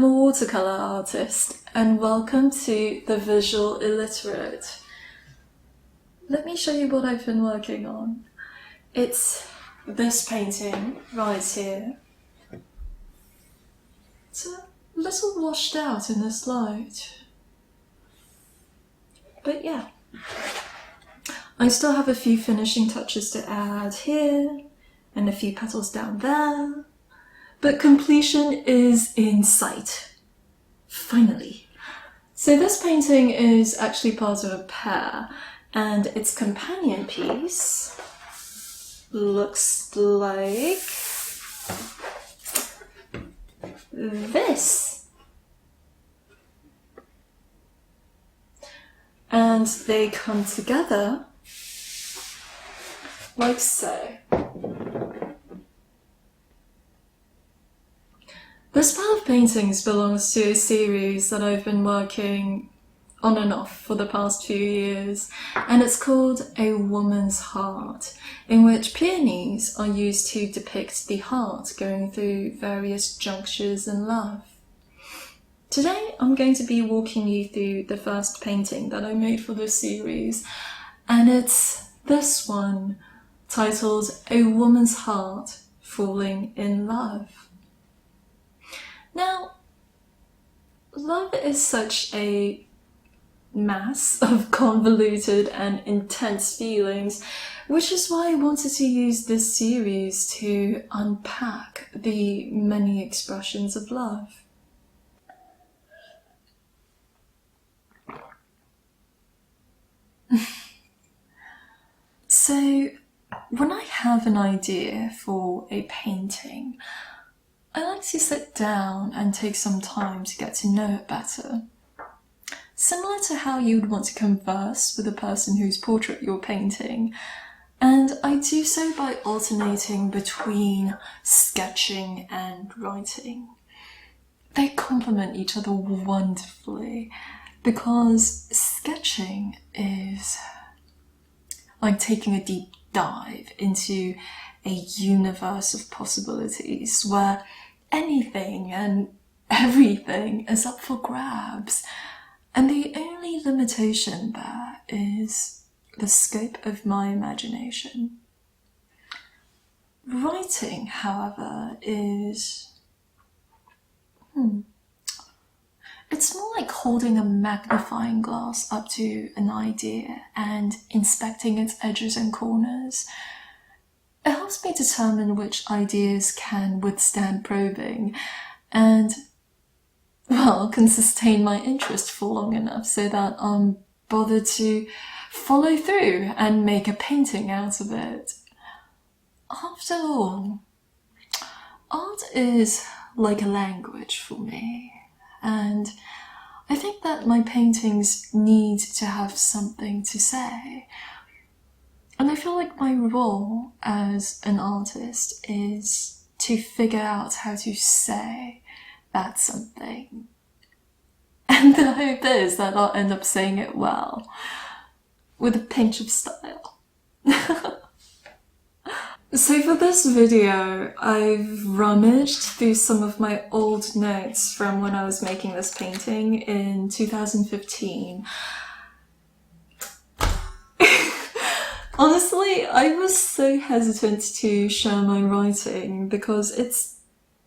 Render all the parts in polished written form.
I'm a watercolour artist, and welcome to the Visual Illiterate. Let me show you what I've been working on. It's this painting right here. It's a little washed out in this light. But yeah, I still have a few finishing touches to add here, and a few petals down there. But completion is in sight. Finally. So this painting is actually part of a pair, and its companion piece looks like this. And they come together like so. This pile of paintings belongs to a series that I've been working on and off for the past few years, and it's called A Woman's Heart, in which peonies are used to depict the heart going through various junctures in love. Today I'm going to be walking you through the first painting that I made for this series, and it's this one, titled A Woman's Heart Falling in Love. Now, love is such a mass of convoluted and intense feelings, which is why I wanted to use this series to unpack the many expressions of love. So, when I have an idea for a painting, I like to sit down and take some time to get to know it better. Similar to how you'd want to converse with the person whose portrait you're painting, and I do so by alternating between sketching and writing. They complement each other wonderfully, because sketching is like taking a deep dive into a universe of possibilities where anything and everything is up for grabs, and the only limitation there is the scope of my imagination. Writing, however, is it's more like holding a magnifying glass up to an idea and inspecting its edges and corners. It helps me determine which ideas can withstand probing and, well, can sustain my interest for long enough so that I'm bothered to follow through and make a painting out of it. After all, art is like a language for me, and I think that my paintings need to have something to say. And I feel like my role as an artist is to figure out how to say that something. And the hope is that I'll end up saying it well, with a pinch of style. So for this video, I've rummaged through some of my old notes from when I was making this painting in 2015. Honestly, I was so hesitant to share my writing because it's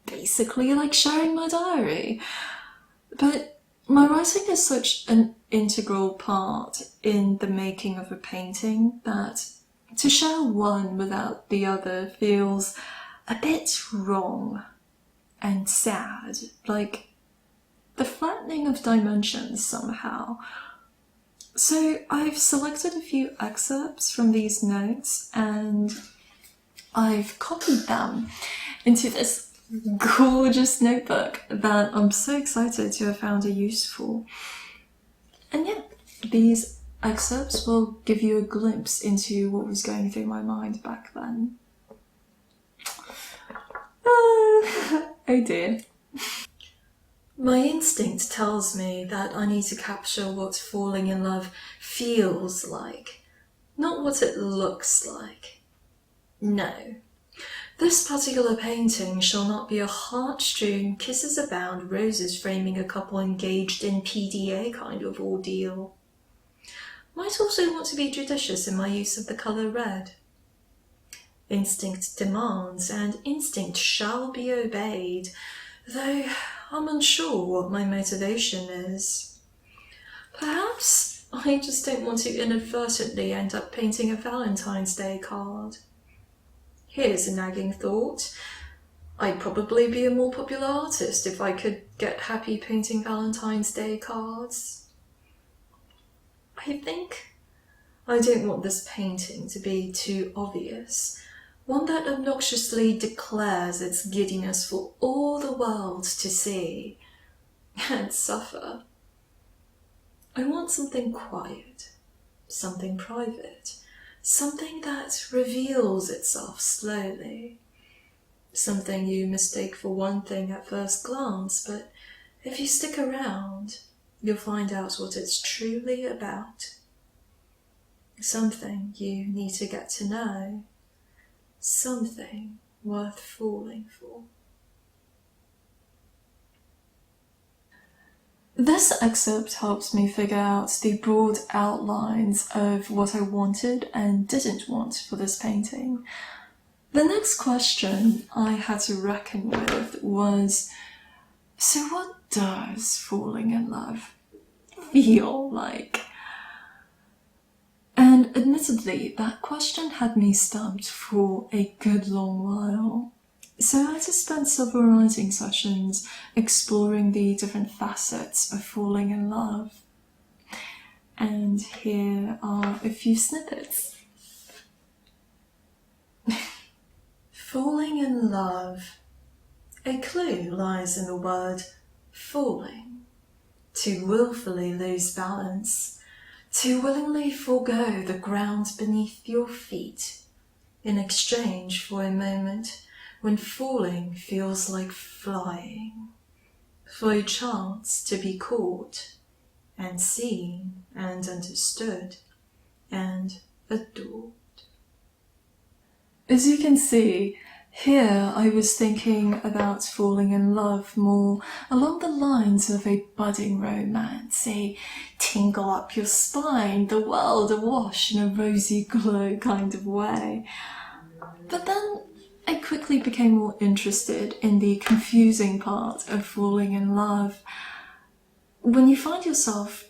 basically like sharing my diary. But my writing is such an integral part in the making of a painting that to share one without the other feels a bit wrong and sad, like the flattening of dimensions somehow. So I've selected a few excerpts from these notes and I've copied them into this gorgeous notebook that I'm so excited to have found a use for. And yeah, these excerpts will give you a glimpse into what was going through my mind back then. Oh dear. My instinct tells me that I need to capture what falling in love feels like, not what it looks like. No. This particular painting shall not be a heart-strewn, kisses abound, roses framing a couple engaged in PDA kind of ordeal. Might also want to be judicious in my use of the colour red. Instinct demands, and instinct shall be obeyed, though I'm unsure what my motivation is. Perhaps I just don't want to inadvertently end up painting a Valentine's Day card. Here's a nagging thought. I'd probably be a more popular artist if I could get happy painting Valentine's Day cards. I think I don't want this painting to be too obvious, one that obnoxiously declares its giddiness for all the world to see and suffer. I want something quiet, something private, something that reveals itself slowly, something you mistake for one thing at first glance, but if you stick around, you'll find out what it's truly about. Something you need to get to know, something worth falling for. This excerpt helps me figure out the broad outlines of what I wanted and didn't want for this painting. The next question I had to reckon with was, so what does falling in love feel like? And admittedly, that question had me stumped for a good long while. So I just spent several writing sessions exploring the different facets of falling in love. And here are a few snippets. Falling in love. A clue lies in the word falling. To willfully lose balance. To willingly forego the ground beneath your feet in exchange for a moment when falling feels like flying, for a chance to be caught and seen and understood and adored. As you can see, here I was thinking about falling in love more along the lines of a budding romance, a tingle up your spine, the world awash in a rosy glow kind of way. But then I quickly became more interested in the confusing part of falling in love. When you find yourself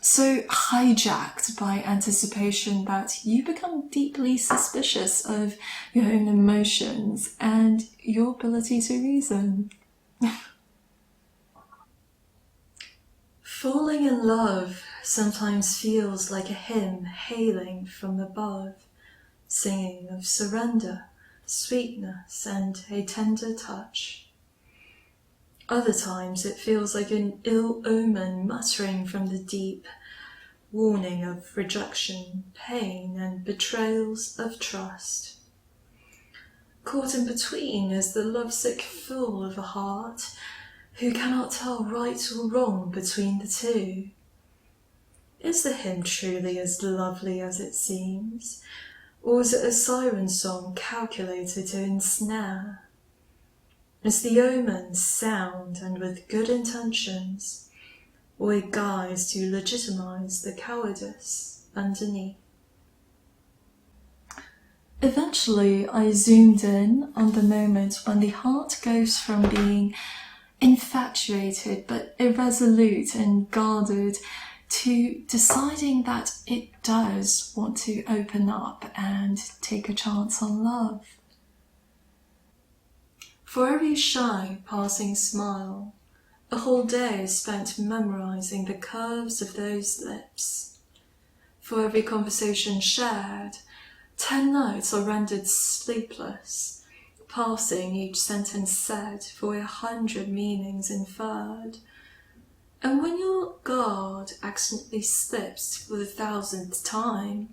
so hijacked by anticipation that you become deeply suspicious of your own emotions and your ability to reason. Falling in love sometimes feels like a hymn hailing from above, singing of surrender, sweetness, and a tender touch. Other times it feels like an ill omen muttering from the deep, warning of rejection, pain, and betrayals of trust. Caught in between is the lovesick fool of a heart who cannot tell right or wrong between the two. Is the hymn truly as lovely as it seems, or is it a siren song calculated to ensnare? Is the omen sound and with good intentions, or a guise to legitimize the cowardice underneath? Eventually, I zoomed in on the moment when the heart goes from being infatuated but irresolute and guarded to deciding that it does want to open up and take a chance on love. For every shy passing smile, a whole day is spent memorizing the curves of those lips. For every conversation shared, 10 nights are rendered sleepless, passing each sentence said for 100 meanings inferred. And when your guard accidentally slips for the 1000th time,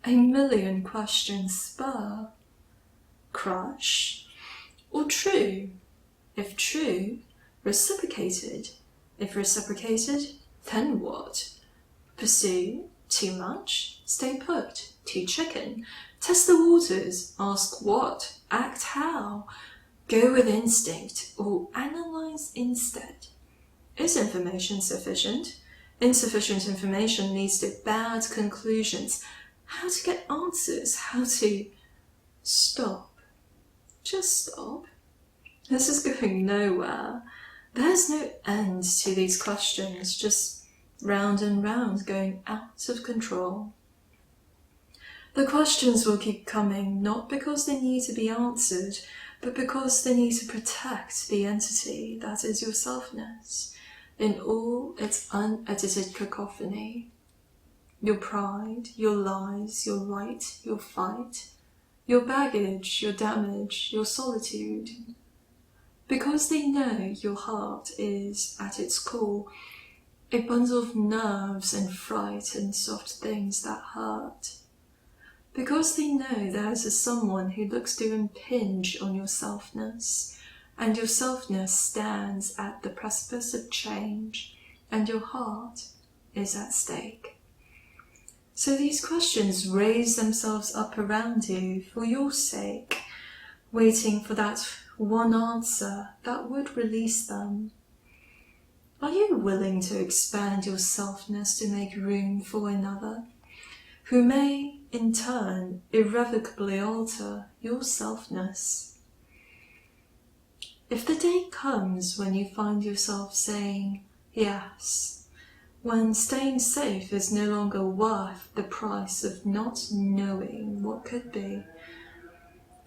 a million questions spur. Crush? Or true? If true, reciprocated. If reciprocated, then what? Pursue? Too much? Stay put? to chicken. Test the waters, ask what, act how, go with instinct, or analyze instead. Is information sufficient? Insufficient information leads to bad conclusions. How to get answers, how to stop. Just stop. This is going nowhere. There's no end to these questions, just round and round, going out of control. The questions will keep coming, not because they need to be answered, but because they need to protect the entity that is your selfness, in all its unedited cacophony. Your pride, your lies, your right, your fight, your baggage, your damage, your solitude. Because they know your heart is, at its core, a bundle of nerves and fright and soft things that hurt. Because they know there is a someone who looks to impinge on your selfness, and your selfness stands at the precipice of change, and your heart is at stake. So these questions raise themselves up around you for your sake, waiting for that one answer that would release them. Are you willing to expand your selfness to make room for another, who may, in turn, irrevocably alter your selfness? If the day comes when you find yourself saying yes, when staying safe is no longer worth the price of not knowing what could be,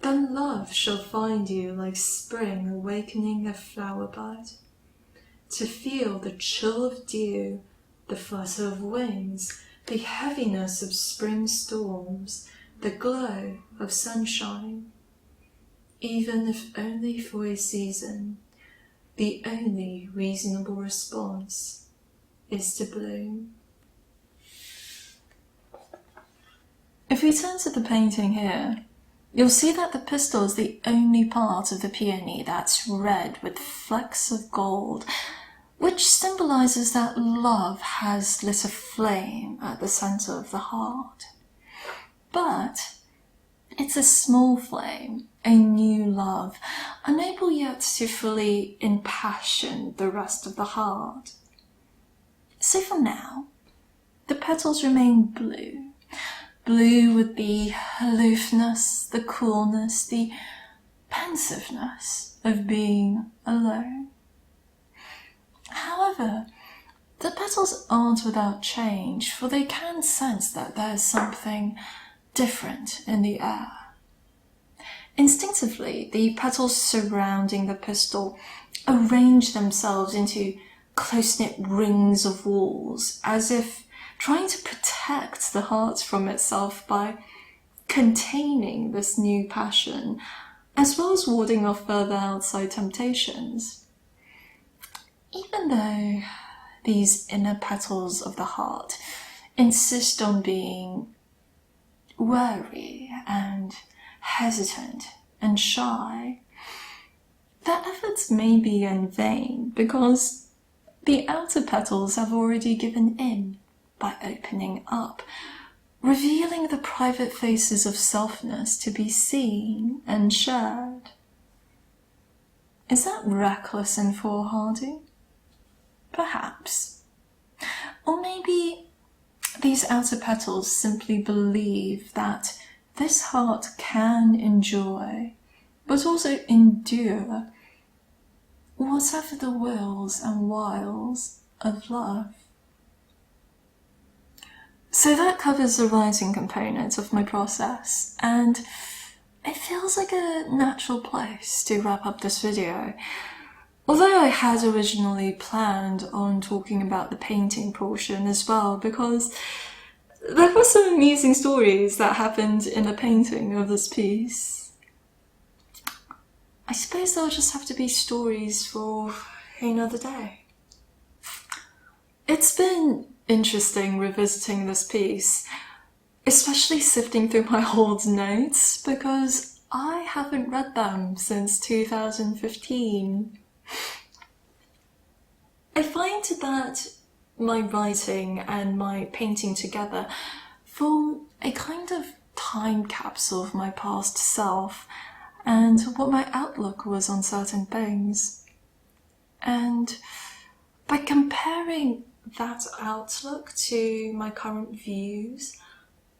then love shall find you like spring awakening a flower bud, to feel the chill of dew, the flutter of wings, the heaviness of spring storms, the glow of sunshine. Even if only for a season, the only reasonable response is to bloom. If we turn to the painting here, you'll see that the pistil is the only part of the peony that's red with flecks of gold, which symbolizes that love has lit a flame at the center of the heart. But it's a small flame, a new love, unable yet to fully impassion the rest of the heart. So for now, the petals remain blue. Blue with the aloofness, the coolness, the pensiveness of being alone. However, the petals aren't without change, for they can sense that there's something different in the air. Instinctively, the petals surrounding the pistil arrange themselves into close-knit rings of walls, as if trying to protect the heart from itself by containing this new passion, as well as warding off further outside temptations. Even though these inner petals of the heart insist on being wary and hesitant and shy, their efforts may be in vain because the outer petals have already given in by opening up, revealing the private faces of selfness to be seen and shared. Is that reckless and foolhardy? Perhaps. Or maybe these outer petals simply believe that this heart can enjoy, but also endure, whatever the wills and wiles of love. So that covers the writing component of my process, and it feels like a natural place to wrap up this video. Although I had originally planned on talking about the painting portion as well, because there were some amusing stories that happened in the painting of this piece. I suppose they'll just have to be stories for another day. It's been interesting revisiting this piece, especially sifting through my old notes, because I haven't read them since 2015. I find that my writing and my painting together form a kind of time capsule of my past self and what my outlook was on certain things. And by comparing that outlook to my current views,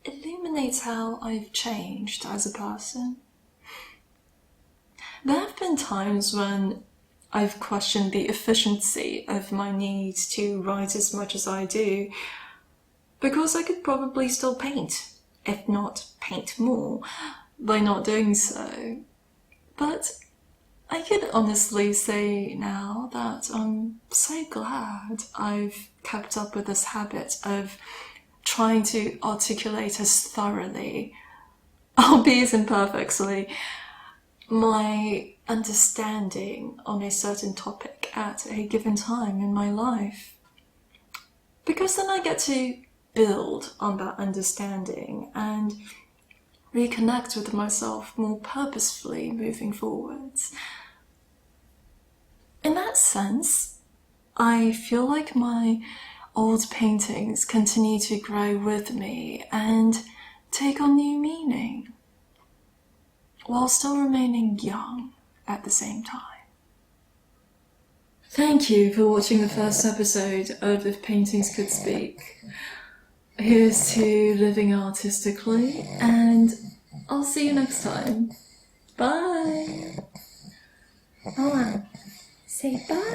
illuminates how I've changed as a person. There have been times when I've questioned the efficiency of my need to write as much as I do, because I could probably still paint, if not paint more, by not doing so. But I could honestly say now that I'm so glad I've kept up with this habit of trying to articulate as thoroughly, albeit imperfectly, my understanding on a certain topic at a given time in my life. Because then I get to build on that understanding and reconnect with myself more purposefully moving forwards. In that sense, I feel like my old paintings continue to grow with me and take on new meaning, while still remaining young at the same time. Thank you for watching the first episode of If Paintings Could Speak. Here's to living artistically, and I'll see you next time. Bye! Oh, say bye!